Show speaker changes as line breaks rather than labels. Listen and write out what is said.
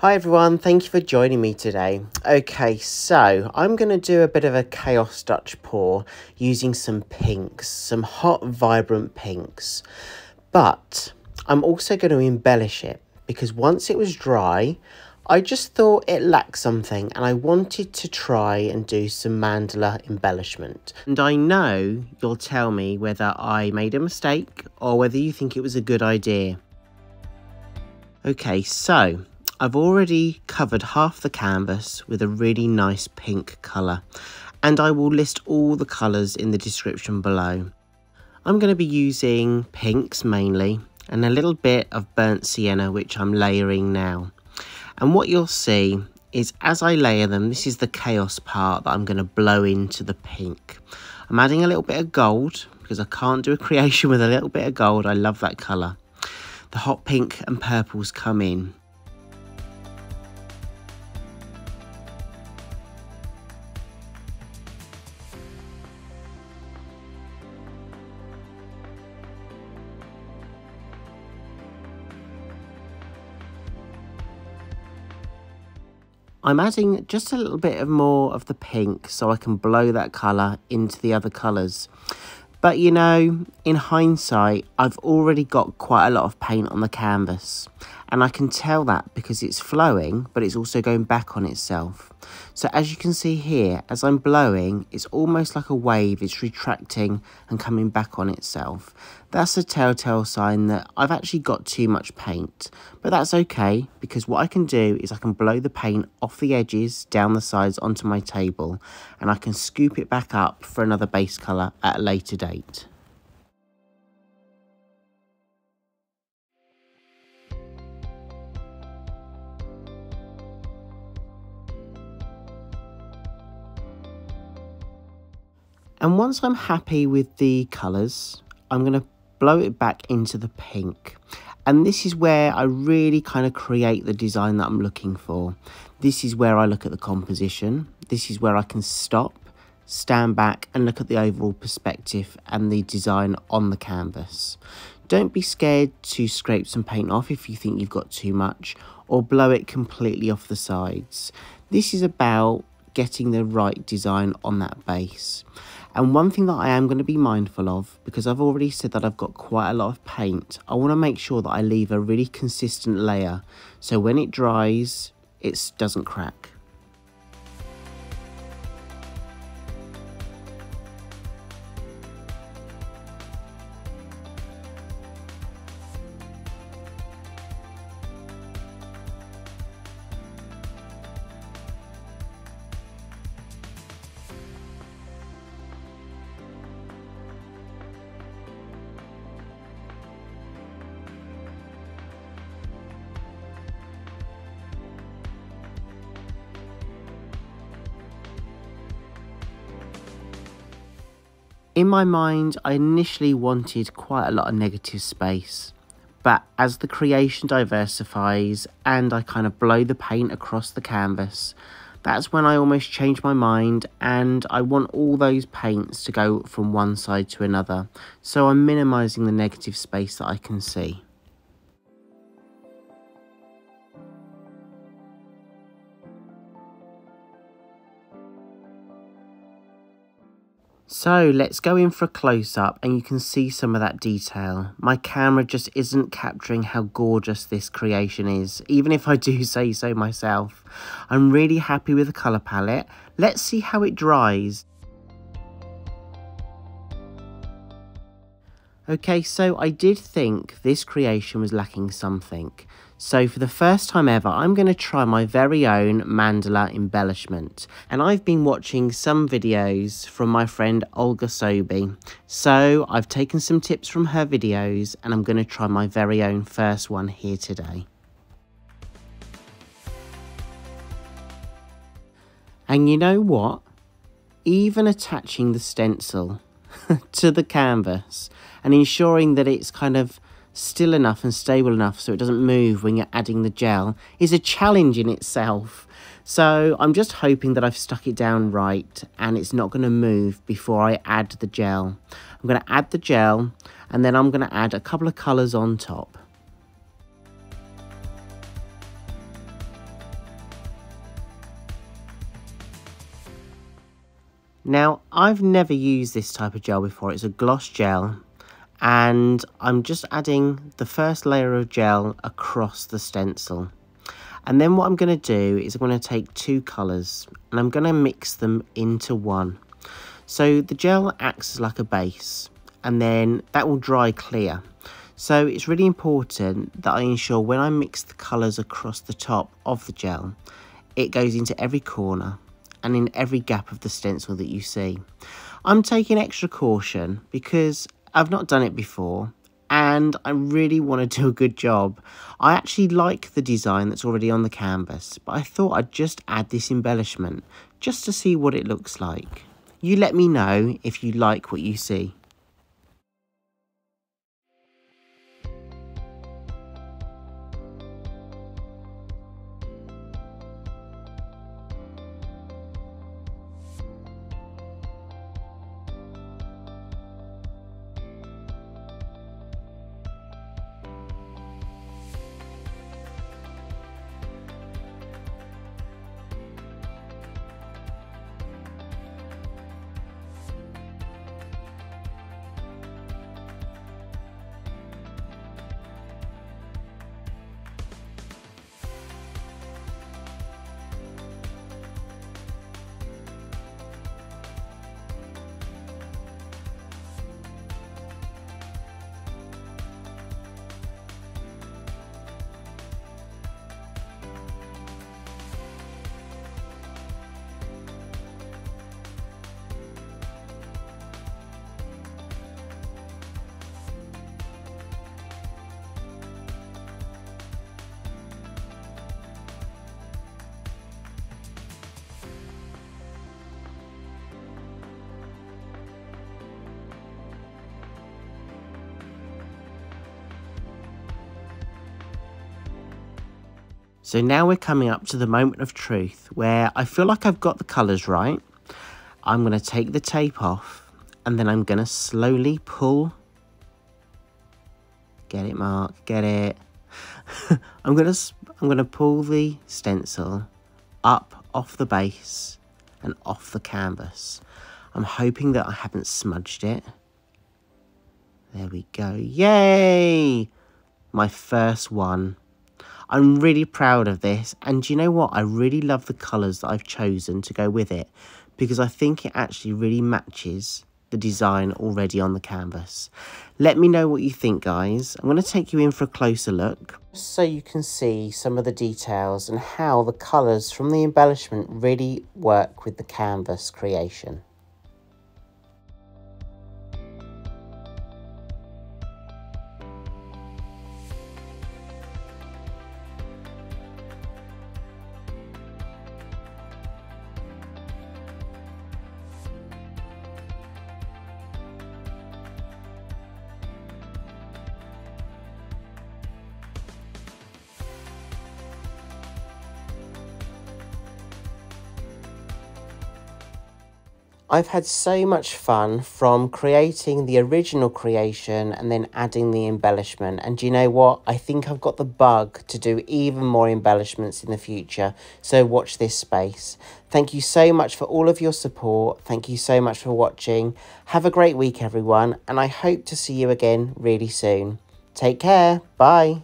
Hi everyone, thank you for joining me today. Okay, so I'm going to do a bit of a chaos Dutch pour using some pinks, some hot vibrant pinks. But I'm also going to embellish it because once it was dry, I just thought it lacked something and I wanted to try and do some mandala embellishment. And I know you'll tell me whether I made a mistake or whether you think it was a good idea. Okay, so I've already covered half the canvas with a really nice pink colour, and I will list all the colours in the description below. I'm going to be using pinks mainly and a little bit of burnt sienna, which I'm layering now. And what you'll see is as I layer them, this is the chaos part that I'm going to blow into the pink. I'm adding a little bit of gold because I can't do a creation with a little bit of gold. I love that colour. The hot pink and purples come in. I'm adding just a little bit of more of the pink so I can blow that colour into the other colours. But you know, in hindsight, I've already got quite a lot of paint on the canvas. And I can tell that because it's flowing, but it's also going back on itself. So as you can see here, as I'm blowing, it's almost like a wave. It's retracting and coming back on itself. That's a telltale sign that I've actually got too much paint. But that's okay, because what I can do is I can blow the paint off the edges, down the sides onto my table, and I can scoop it back up for another base colour at a later date. And once I'm happy with the colours, I'm going to blow it back into the pink. And this is where I really kind of create the design that I'm looking for. This is where I look at the composition. This is where I can stop, stand back and look at the overall perspective and the design on the canvas. Don't be scared to scrape some paint off if you think you've got too much, or blow it completely off the sides. This is about getting the right design on that base. And one thing that I am going to be mindful of, because I've already said that I've got quite a lot of paint, I want to make sure that I leave a really consistent layer so when it dries, it doesn't crack. In my mind, I initially wanted quite a lot of negative space, but as the creation diversifies and I kind of blow the paint across the canvas, that's when I almost change my mind and I want all those paints to go from one side to another, so I'm minimising the negative space that I can see. So let's go in for a close-up and you can see some of that detail. My camera just isn't capturing how gorgeous this creation is, even if I do say so myself. I'm really happy with the colour palette. Let's see how it dries. Okay, so I did think this creation was lacking something. So for the first time ever, I'm going to try my very own mandala embellishment. And I've been watching some videos from my friend Olga Sobi. So I've taken some tips from her videos and I'm going to try my very own first one here today. And you know what? Even attaching the stencil to the canvas and ensuring that it's kind of still enough and stable enough so it doesn't move when you're adding the gel is a challenge in itself. So I'm just hoping that I've stuck it down right and it's not going to move before I add the gel. I'm going to add the gel and then I'm going to add a couple of colours on top. Now, I've never used this type of gel before. It's a gloss gel, and I'm just adding the first layer of gel across the stencil. And then what I'm going to do is I'm going to take two colours and I'm going to mix them into one. So the gel acts like a base, and then that will dry clear. So it's really important that I ensure when I mix the colours across the top of the gel, it goes into every corner and in every gap of the stencil that you see. I'm taking extra caution because I've not done it before and I really want to do a good job. I actually like the design that's already on the canvas, but I thought I'd just add this embellishment just to see what it looks like. You let me know if you like what you see. So now we're coming up to the moment of truth where I feel like I've got the colours right. I'm going to take the tape off and then I'm going to slowly pull. Get it, Mark, get it. I'm going to pull the stencil up off the base and off the canvas. I'm hoping that I haven't smudged it. There we go. Yay! My first one. I'm really proud of this, and you know what? I really love the colours that I've chosen to go with it because I think it actually really matches the design already on the canvas. Let me know what you think, guys. I'm going to take you in for a closer look so you can see some of the details and how the colours from the embellishment really work with the canvas creation. I've had so much fun from creating the original creation and then adding the embellishment. And do you know what? I think I've got the bug to do even more embellishments in the future. So watch this space. Thank you so much for all of your support. Thank you so much for watching. Have a great week, everyone. And I hope to see you again really soon. Take care. Bye.